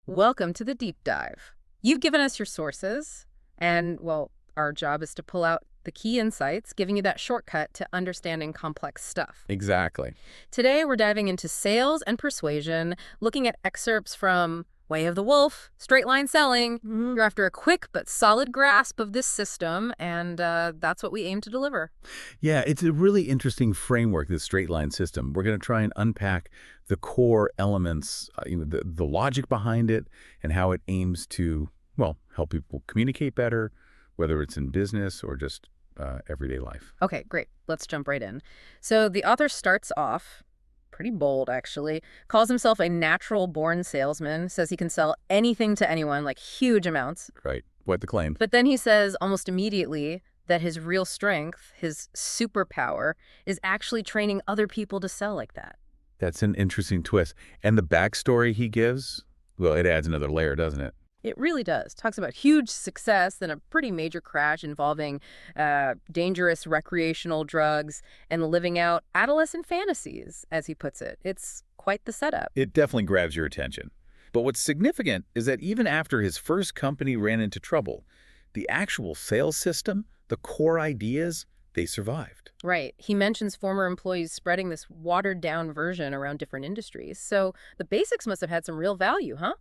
Welcome to the deep dive. You've given us your sources, and, well, our job is to pull out the key insights, giving you that shortcut to understanding complex stuff. Exactly. Today, we're diving into sales and persuasion, looking at excerpts from Way of the Wolf, Straight Line Selling. You're after a quick but solid grasp of this system, and that's what we aim to deliver. Yeah, it's a really interesting framework, this straight line system. We're going to try and unpack the core elements, the logic behind it, and how it aims to, well, help people communicate better, whether it's in business or just everyday life. Okay, great. Let's jump right in. So the author starts off pretty bold, actually, calls himself a natural-born salesman, says he can sell anything to anyone, like huge amounts. Right. What the claim? But then he says almost immediately that his real strength, his superpower, is actually training other people to sell like that. That's an interesting twist. And the backstory he gives, well, it adds another layer, doesn't it? It really does. Talks about huge success, then a pretty major crash involving dangerous recreational drugs and living out adolescent fantasies, as he puts it. It's quite the setup. It definitely grabs your attention. But what's significant is that even after his first company ran into trouble, the actual sales system, the core ideas, they survived. Right. He mentions former employees spreading this watered-down version around different industries. So the basics must have had some real value, huh?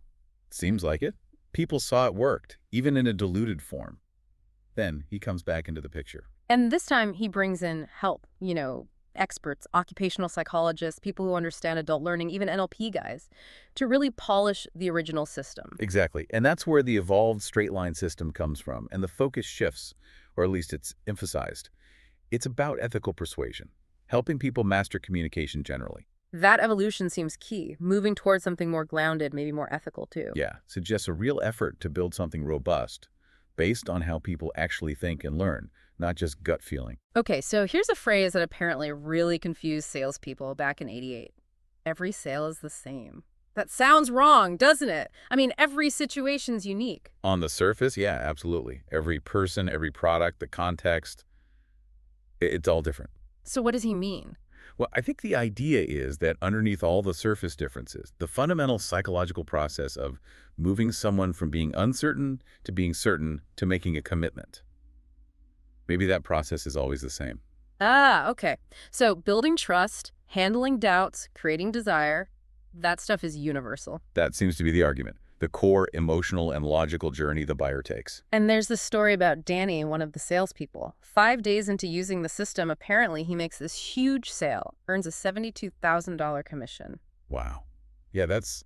Seems like it. People saw it worked, even in a diluted form. Then he comes back into the picture. And this time he brings in help, experts, occupational psychologists, people who understand adult learning, even NLP guys, to really polish the original system. Exactly. And that's where the evolved straight line system comes from. And the focus shifts, or at least it's emphasized. It's about ethical persuasion, helping people master communication generally. That evolution seems key, moving towards something more grounded, maybe more ethical too. Yeah, suggests a real effort to build something robust based on how people actually think and learn, not just gut feeling. Okay, so here's a phrase that apparently really confused salespeople back in '88. Every sale is the same. That sounds wrong, doesn't it? I mean, every situation's unique. On the surface, yeah, absolutely. Every person, every product, the context, it's all different. So what does he mean? Well, I think the idea is that underneath all the surface differences, the fundamental psychological process of moving someone from being uncertain to being certain to making a commitment. Maybe that process is always the same. Ah, okay. So building trust, handling doubts, creating desire, that stuff is universal. That seems to be the argument. The core emotional and logical journey the buyer takes. And there's this story about Danny, one of the salespeople. 5 days into using the system, apparently he makes this huge sale, earns a $72,000 commission. Wow. Yeah, that's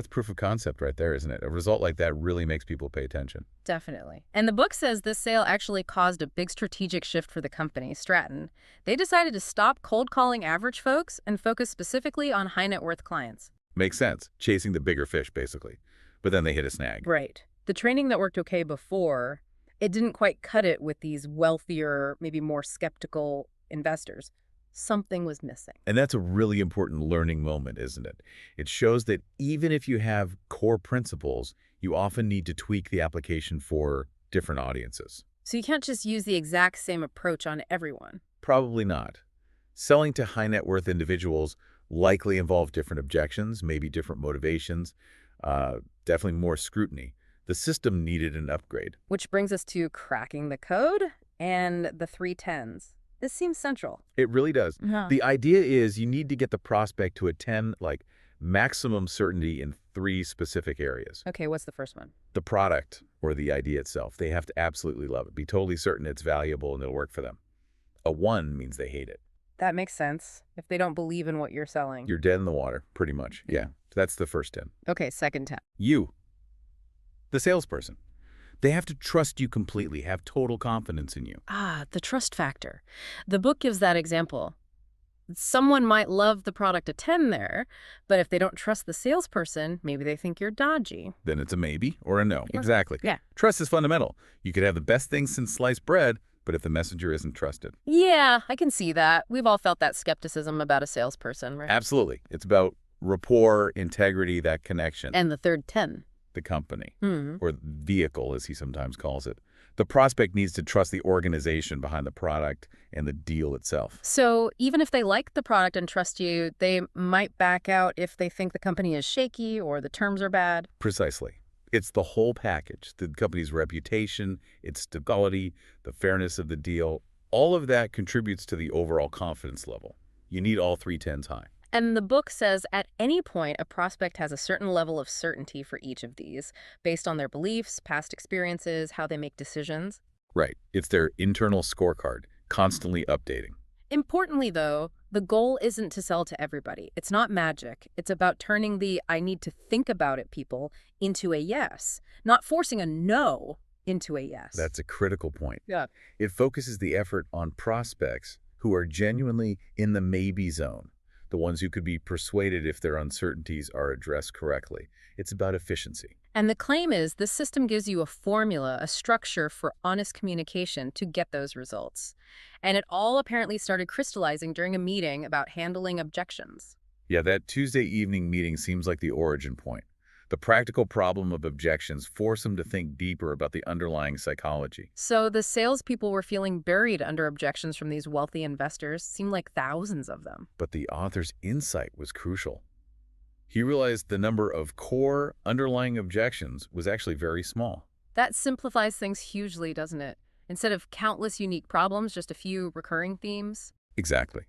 proof of concept right there, isn't it? A result like that really makes people pay attention. Definitely. And the book says this sale actually caused a big strategic shift for the company, Stratton. They decided to stop cold calling average folks and focus specifically on high net worth clients. Makes sense. Chasing the bigger fish, basically. But then they hit a snag. Right. The training that worked okay before, it didn't quite cut it with these wealthier, maybe more skeptical investors. Something was missing. And that's a really important learning moment, isn't it? It shows that even if you have core principles, you often need to tweak the application for different audiences. So you can't just use the exact same approach on everyone. Probably not. Selling to high net worth individuals likely involve different objections, maybe different motivations, definitely more scrutiny. The system needed an upgrade. Which brings us to cracking the code and the 3 10s. This seems central. It really does. Uh-huh. The idea is you need to get the prospect to attend maximum certainty in 3 specific areas. Okay, what's the first one? The product or the idea itself. They have to absolutely love it, be totally certain it's valuable and it'll work for them. A 1 means they hate it. That makes sense. If they don't believe in what you're selling. You're dead in the water, pretty much. Yeah, that's the first 10. Okay, second 10. You, the salesperson. They have to trust you completely, have total confidence in you. Ah, the trust factor. The book gives that example. Someone might love the product a 10 there, but if they don't trust the salesperson, maybe they think you're dodgy. Then it's a maybe or a no. Exactly. Yeah. Trust is fundamental. You could have the best thing since sliced bread, but if the messenger isn't trusted. Yeah, I can see that. We've all felt that skepticism about a salesperson, right? Absolutely. It's about rapport, integrity, that connection. And the third 10. the company, Hmm. or vehicle, as he sometimes calls it. The prospect needs to trust the organization behind the product and the deal itself. So even if they like the product and trust you, they might back out if they think the company is shaky or the terms are bad. Precisely. It's the whole package, the company's reputation, its stability, the fairness of the deal. All of that contributes to the overall confidence level. You need all three tens high. And the book says at any point, a prospect has a certain level of certainty for each of these, based on their beliefs, past experiences, how they make decisions. Right. It's their internal scorecard, constantly updating. Importantly, though, the goal isn't to sell to everybody. It's not magic. It's about turning the I need to think about it people into a yes, not forcing a no into a yes. That's a critical point. Yeah. It focuses the effort on prospects who are genuinely in the maybe zone, the ones who could be persuaded if their uncertainties are addressed correctly. It's about efficiency. And the claim is this system gives you a formula, a structure for honest communication to get those results. And it all apparently started crystallizing during a meeting about handling objections. Yeah, that Tuesday evening meeting seems like the origin point. The practical problem of objections force them to think deeper about the underlying psychology. So the salespeople were feeling buried under objections from these wealthy investors, seemed like thousands of them. But the author's insight was crucial. He realized the number of core underlying objections was actually very small. That simplifies things hugely, doesn't it? Instead of countless unique problems, just a few recurring themes. Exactly.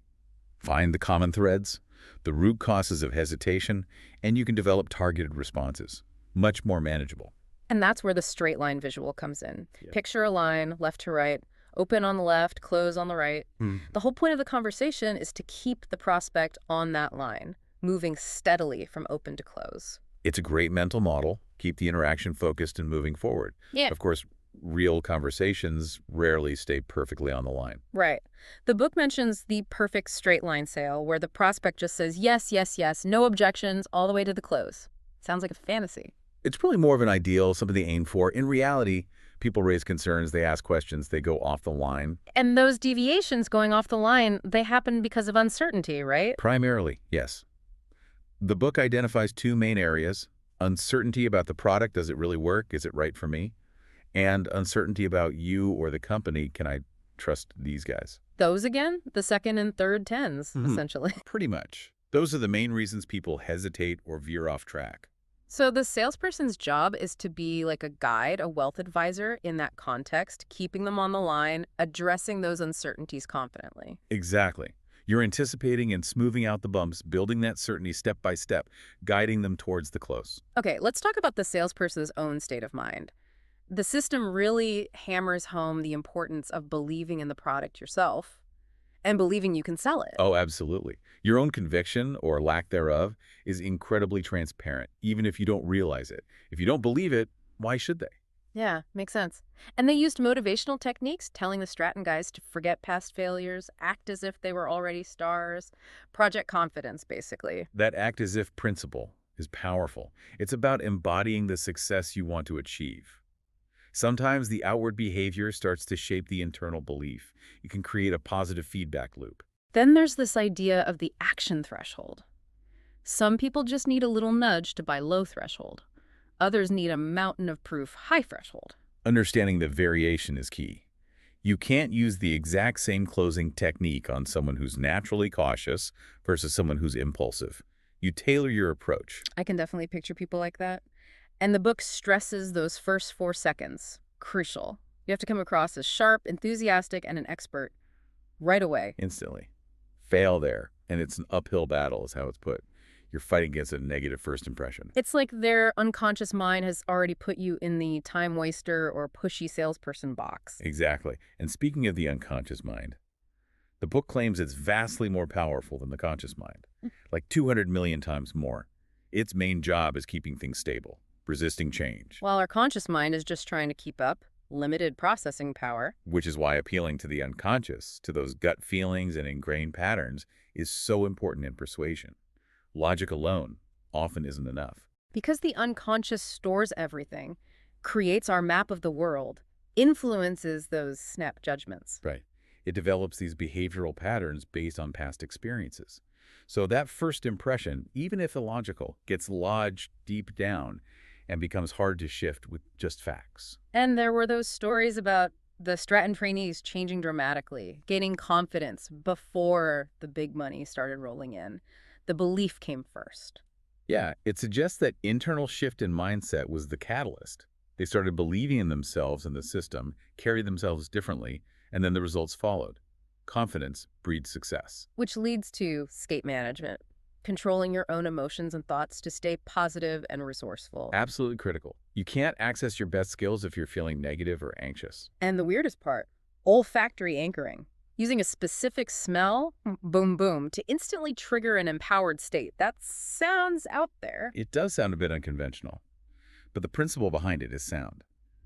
Find the common threads, the root causes of hesitation, and you can develop targeted responses. Much more manageable. And that's where the straight line visual comes in. Yeah. Picture a line, left to right, open on the left, close on the right. The whole point of the conversation is to keep the prospect on that line, moving steadily from open to close. It's a great mental model. Keep the interaction focused and moving forward. Yeah. Of course, real conversations rarely stay perfectly on the line. Right. The book mentions the perfect straight line sale where the prospect just says yes, yes, yes, no objections, all the way to the close. Sounds like a fantasy. It's really more of an ideal, something they aim for. In reality, people raise concerns, they ask questions, they go off the line. And those deviations going off the line, they happen because of uncertainty, right? Primarily, yes. The book identifies two main areas: uncertainty about the product, does it really work, is it right for me? And uncertainty about you or the company, can I trust these guys? Those again, the second and third tens, Mhm. essentially. Pretty much. Those are the main reasons people hesitate or veer off track. So the salesperson's job is to be like a guide, a wealth advisor in that context, keeping them on the line, addressing those uncertainties confidently. Exactly. You're anticipating and smoothing out the bumps, building that certainty step by step, guiding them towards the close. Okay, let's talk about the salesperson's own state of mind. The system really hammers home the importance of believing in the product yourself and believing you can sell it. Oh, absolutely. Your own conviction, or lack thereof, is incredibly transparent, even if you don't realize it. If you don't believe it, why should they? Yeah, makes sense. And they used motivational techniques, telling the Stratton guys to forget past failures, act as if they were already stars, project confidence, basically. That act as if principle is powerful. It's about embodying the success you want to achieve. Sometimes the outward behavior starts to shape the internal belief. You can create a positive feedback loop. Then there's this idea of the action threshold. Some people just need a little nudge to buy low threshold. Others need a mountain of proof high threshold. Understanding the variation is key. You can't use the exact same closing technique on someone who's naturally cautious versus someone who's impulsive. You tailor your approach. I can definitely picture people like that. And the book stresses those first 4 seconds. Crucial. You have to come across as sharp, enthusiastic, and an expert right away. Instantly. Fail there, and it's an uphill battle is how it's put. You're fighting against a negative first impression. It's like their unconscious mind has already put you in the time waster or pushy salesperson box. Exactly. And speaking of the unconscious mind, the book claims it's vastly more powerful than the conscious mind, like 200 million times more. Its main job is keeping things stable, resisting change, While our conscious mind is just trying to keep up, limited processing power. which is why appealing to the unconscious, to those gut feelings and ingrained patterns, is so important in persuasion. Logic alone often isn't enough. Because the unconscious stores everything, creates our map of the world, influences those snap judgments. Right. It develops these behavioral patterns based on past experiences. So that first impression, even if illogical, gets lodged deep down, and becomes hard to shift with just facts. And there were those stories about the Stratton trainees changing dramatically, gaining confidence before the big money started rolling in. The belief came first. Yeah, it suggests that internal shift in mindset was the catalyst. They started believing in themselves and the system, carried themselves differently, and then the results followed. Confidence breeds success. Which leads to skate management, controlling your own emotions and thoughts to stay positive and resourceful. Absolutely critical. You can't access your best skills if you're feeling negative or anxious. And the weirdest part, olfactory anchoring. Using a specific smell, boom, boom, to instantly trigger an empowered state. That sounds out there. It does sound a bit unconventional, but the principle behind it is sound.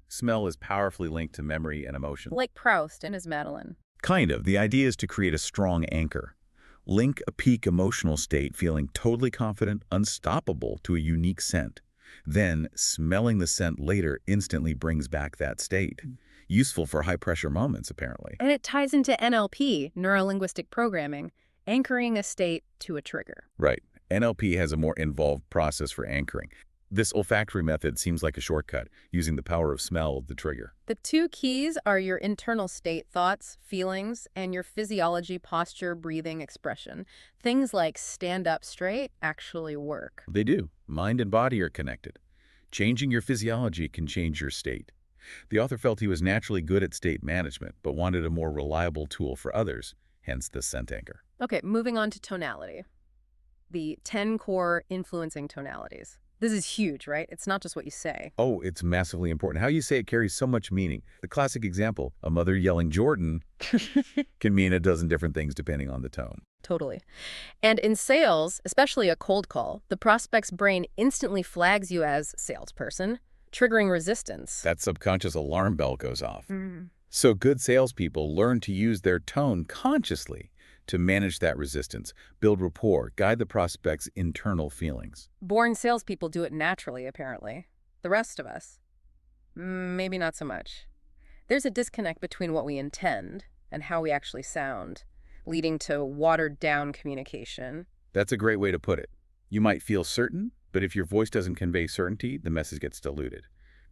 Smell is powerfully linked to memory and emotion. Like Proust and his Madeline. Kind of. The idea is to create a strong anchor. Link a peak emotional state feeling totally confident, unstoppable to a unique scent. Then, smelling the scent later instantly brings back that state. Useful for high-pressure moments, apparently. And it ties into NLP, neuro-linguistic programming, anchoring a state to a trigger. Right. NLP has a more involved process for anchoring. This olfactory method seems like a shortcut, using the power of smell of the trigger. The two keys are your internal state, thoughts, feelings, and your physiology, posture, breathing, expression. Things like stand up straight actually work. They do. Mind and body are connected. Changing your physiology can change your state. The author felt he was naturally good at state management, but wanted a more reliable tool for others, hence the scent anchor. Okay, moving on to tonality. The 10 core influencing tonalities. This is huge, right? It's not just what you say. Oh, it's massively important. How you say it carries so much meaning. The classic example, a mother yelling Jordan, can mean a dozen different things depending on the tone. Totally. And in sales, especially a cold call, the prospect's brain instantly flags you as salesperson, triggering resistance. That subconscious alarm bell goes off. Mm. So good salespeople learn to use their tone consciously to manage that resistance, build rapport, guide the prospect's internal feelings. Born salespeople do it naturally, apparently. The rest of us, maybe not so much. There's a disconnect between what we intend and how we actually sound, leading to watered-down communication. That's a great way to put it. You might feel certain, but if your voice doesn't convey certainty, the message gets diluted.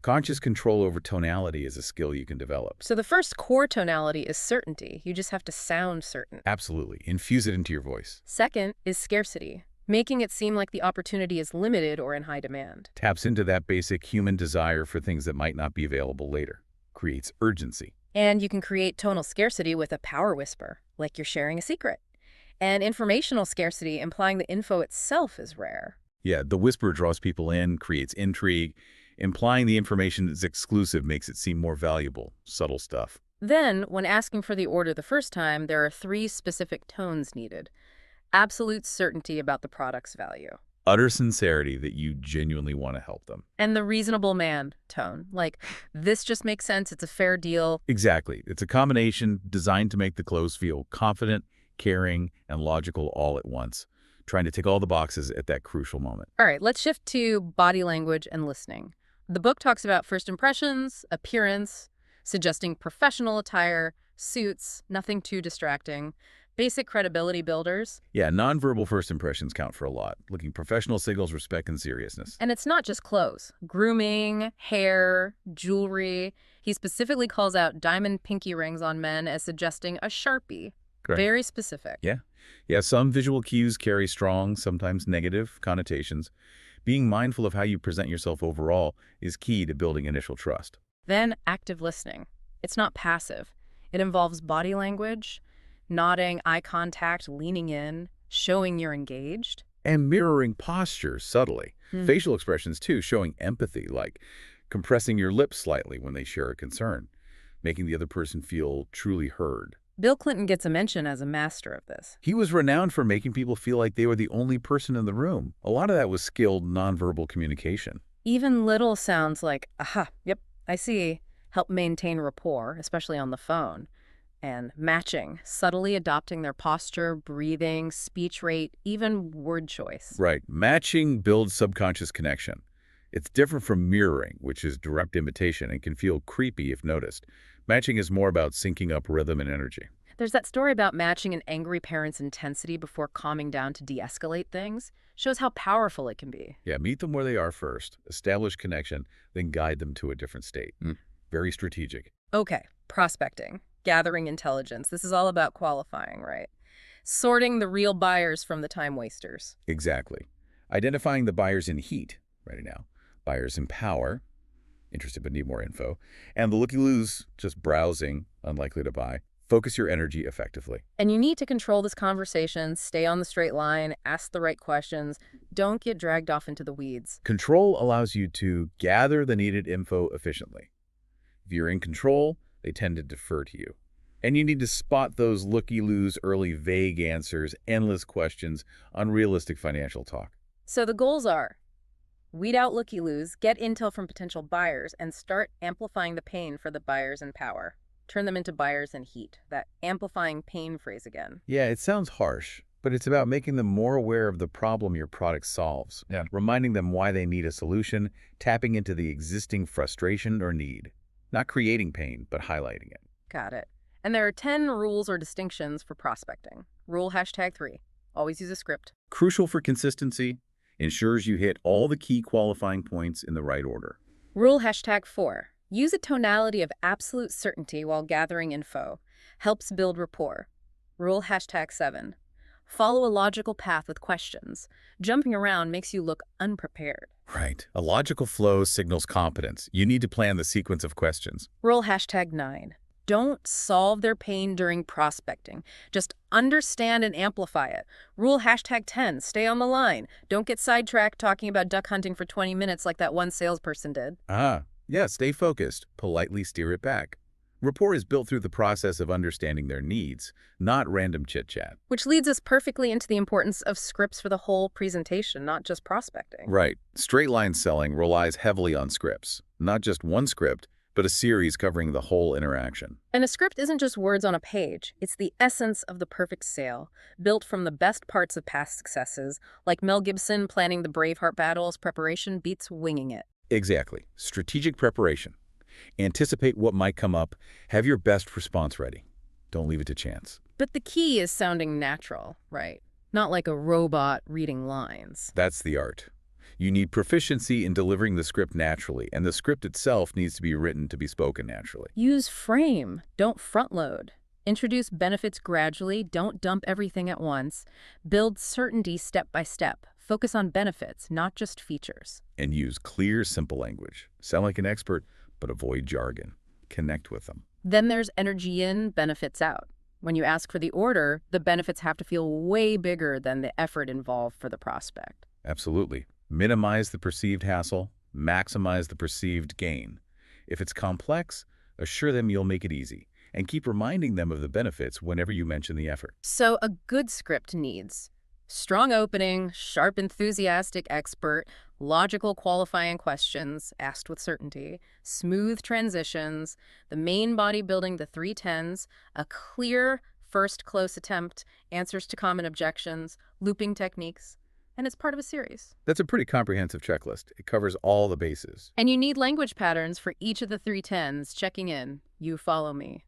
Conscious control over tonality is a skill you can develop. So the first core tonality is certainty. You just have to sound certain. Absolutely. Infuse it into your voice. Second is scarcity, making it seem like the opportunity is limited or in high demand. Taps into that basic human desire for things that might not be available later. Creates urgency. And you can create tonal scarcity with a power whisper, like you're sharing a secret. And informational scarcity, implying the info itself is rare. Yeah, the whisper draws people in, creates intrigue. Implying the information is exclusive makes it seem more valuable. Subtle stuff. Then, when asking for the order the first time, there are 3 specific tones needed. Absolute certainty about the product's value. Utter sincerity that you genuinely want to help them. And the reasonable man tone, like, this just makes sense, it's a fair deal. Exactly. It's a combination designed to make the close feel confident, caring, and logical all at once, trying to tick all the boxes at that crucial moment. All right, let's shift to body language and listening. The book talks about first impressions, appearance, suggesting professional attire, suits, nothing too distracting, basic credibility builders. Yeah, nonverbal first impressions count for a lot. Looking professional signals respect and seriousness. And it's not just clothes. Grooming, hair, jewelry. He specifically calls out diamond pinky rings on men as suggesting a Sharpie. Correct. Very specific. Yeah, some visual cues carry strong, sometimes negative connotations. Being mindful of how you present yourself overall is key to building initial trust. Then active listening. It's not passive. It involves body language, nodding, eye contact, leaning in, showing you're engaged. And mirroring posture subtly. Facial expressions, too, showing empathy, like compressing your lips slightly when they share a concern, making the other person feel truly heard. Bill Clinton gets a mention as a master of this. He was renowned for making people feel like they were the only person in the room. A lot of that was skilled nonverbal communication. Even little sounds like, aha, yep, I see, help maintain rapport, especially on the phone. And matching, subtly adopting their posture, breathing, speech rate, even word choice. Right. Matching builds subconscious connection. It's different from mirroring, which is direct imitation and can feel creepy if noticed. Matching is more about syncing up rhythm and energy. There's that story about matching an angry parent's intensity before calming down to de-escalate things. Shows how powerful it can be. Yeah, meet them where they are first, establish connection, then guide them to a different state. Very strategic. Okay, prospecting, gathering intelligence. This is all about qualifying, right? Sorting the real buyers from the time wasters. Exactly. Identifying the buyers in heat right now, buyers in power, interested but need more info, and the looky-loos, just browsing, unlikely to buy. Focus your energy effectively. And you need to control this conversation, stay on the straight line, ask the right questions. Don't get dragged off into the weeds. Control allows you to gather the needed info efficiently. If you're in control, they tend to defer to you. And you need to spot those looky-loos, early vague answers, endless questions, unrealistic financial talk. So the goals are: weed out looky-loos, get intel from potential buyers, and start amplifying the pain for the buyers in power. Turn them into buyers in heat. That amplifying pain phrase again. Yeah, it sounds harsh, but it's about making them more aware of the problem your product solves. Yeah. Reminding them why they need a solution, tapping into the existing frustration or need. Not creating pain, but highlighting it. Got it. And there are 10 rules or distinctions for prospecting. Rule #3. Always use a script. Crucial for consistency, ensures you hit all the key qualifying points in the right order. Rule #4. Use a tonality of absolute certainty while gathering info. Helps build rapport. Rule #7. Follow a logical path with questions. Jumping around makes you look unprepared. Right. A logical flow signals competence. You need to plan the sequence of questions. Rule #9. Don't solve their pain during prospecting. Just understand and amplify it. Rule #10. Stay on the line. Don't get sidetracked talking about duck hunting for 20 minutes like that one salesperson did. Yeah, stay focused. Politely steer it back. Rapport is built through the process of understanding their needs, not random chit-chat. Which leads us perfectly into the importance of scripts for the whole presentation, not just prospecting. Right. Straight-line selling relies heavily on scripts. Not just one script, but a series covering the whole interaction. And a script isn't just words on a page. It's the essence of the perfect sale, built from the best parts of past successes, like Mel Gibson planning the Braveheart battles. Preparation beats winging it. Exactly. Strategic preparation. Anticipate what might come up. Have your best response ready. Don't leave it to chance. But the key is sounding natural, right? Not like a robot reading lines. That's the art. You need proficiency in delivering the script naturally, and the script itself needs to be written to be spoken naturally. Use frame, don't front load. Introduce benefits gradually, don't dump everything at once. Build certainty step by step. Focus on benefits, not just features. And use clear, simple language. Sound like an expert, but avoid jargon. Connect with them. Then there's energy in, benefits out. When you ask for the order, the benefits have to feel way bigger than the effort involved for the prospect. Absolutely. Minimize the perceived hassle, maximize the perceived gain. If it's complex, assure them you'll make it easy, and keep reminding them of the benefits whenever you mention the effort. So a good script needs strong opening, sharp, enthusiastic expert, logical qualifying questions asked with certainty, smooth transitions, the main body building the 3 10s, a clear first close attempt, answers to common objections, looping techniques, and it's part of a series. That's a pretty comprehensive checklist. It covers all the bases. And you need language patterns for each of the 3 10s, checking in, you follow me.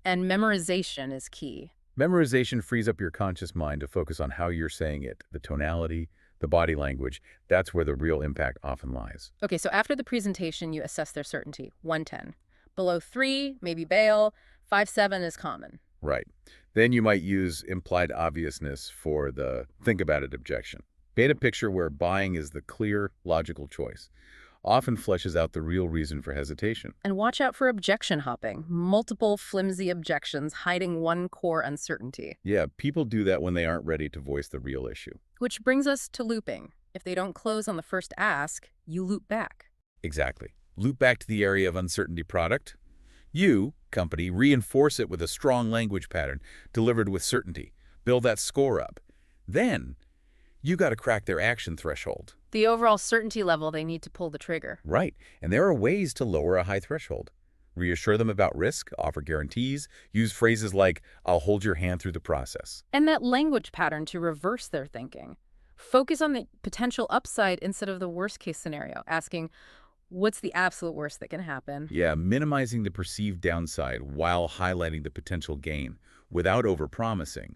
And memorization is key. Memorization frees up your conscious mind to focus on how you're saying it, the tonality, the body language. That's where the real impact often lies. Okay, so after the presentation, you assess their certainty, 110. Below 3, maybe bail, 5-7 is common. Right. Then you might use implied obviousness for the think about it objection. Paint a picture where buying is the clear, logical choice. Often fleshes out the real reason for hesitation. And watch out for objection hopping, multiple flimsy objections hiding one core uncertainty. Yeah, people do that when they aren't ready to voice the real issue. Which brings us to looping. If they don't close on the first ask, you loop back. Exactly. Loop back to the area of uncertainty product. You, company, reinforce it with a strong language pattern delivered with certainty. Build that score up. Then, you got to crack their action threshold. The overall certainty level they need to pull the trigger. Right. And there are ways to lower a high threshold. Reassure them about risk, offer guarantees, use phrases like, I'll hold your hand through the process. And that language pattern to reverse their thinking. Focus on the potential upside instead of the worst case scenario, asking, What's the absolute worst that can happen? Yeah, minimizing the perceived downside while highlighting the potential gain without overpromising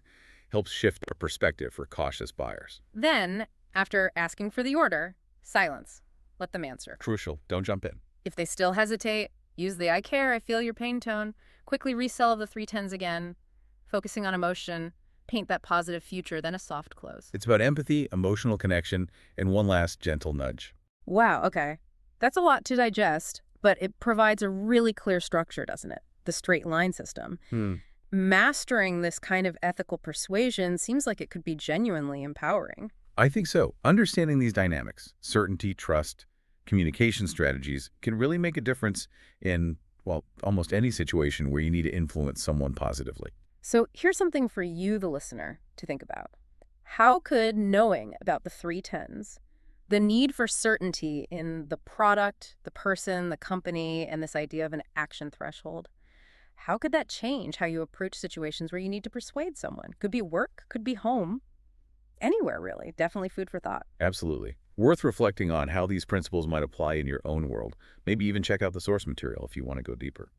helps shift our perspective for cautious buyers. Then, after asking for the order, silence. Let them answer. Crucial, don't jump in. If they still hesitate, use the I care, I feel your pain tone. Quickly resell the 310s again, focusing on emotion. Paint that positive future, then a soft close. It's about empathy, emotional connection, and one last gentle nudge. Wow, okay. That's a lot to digest, but it provides a really clear structure, doesn't it? The straight line system. Hmm. Mastering this kind of ethical persuasion seems like it could be genuinely empowering. I think so. Understanding these dynamics, certainty, trust, communication strategies, can really make a difference in, well, almost any situation where you need to influence someone positively. So here's something for you, the listener, to think about. How could knowing about the 310s, the need for certainty in the product, the person, the company, and this idea of an action threshold, how could that change how you approach situations where you need to persuade someone? Could be work, could be home, anywhere really. Definitely food for thought. Absolutely. Worth reflecting on how these principles might apply in your own world. Maybe even check out the source material if you want to go deeper.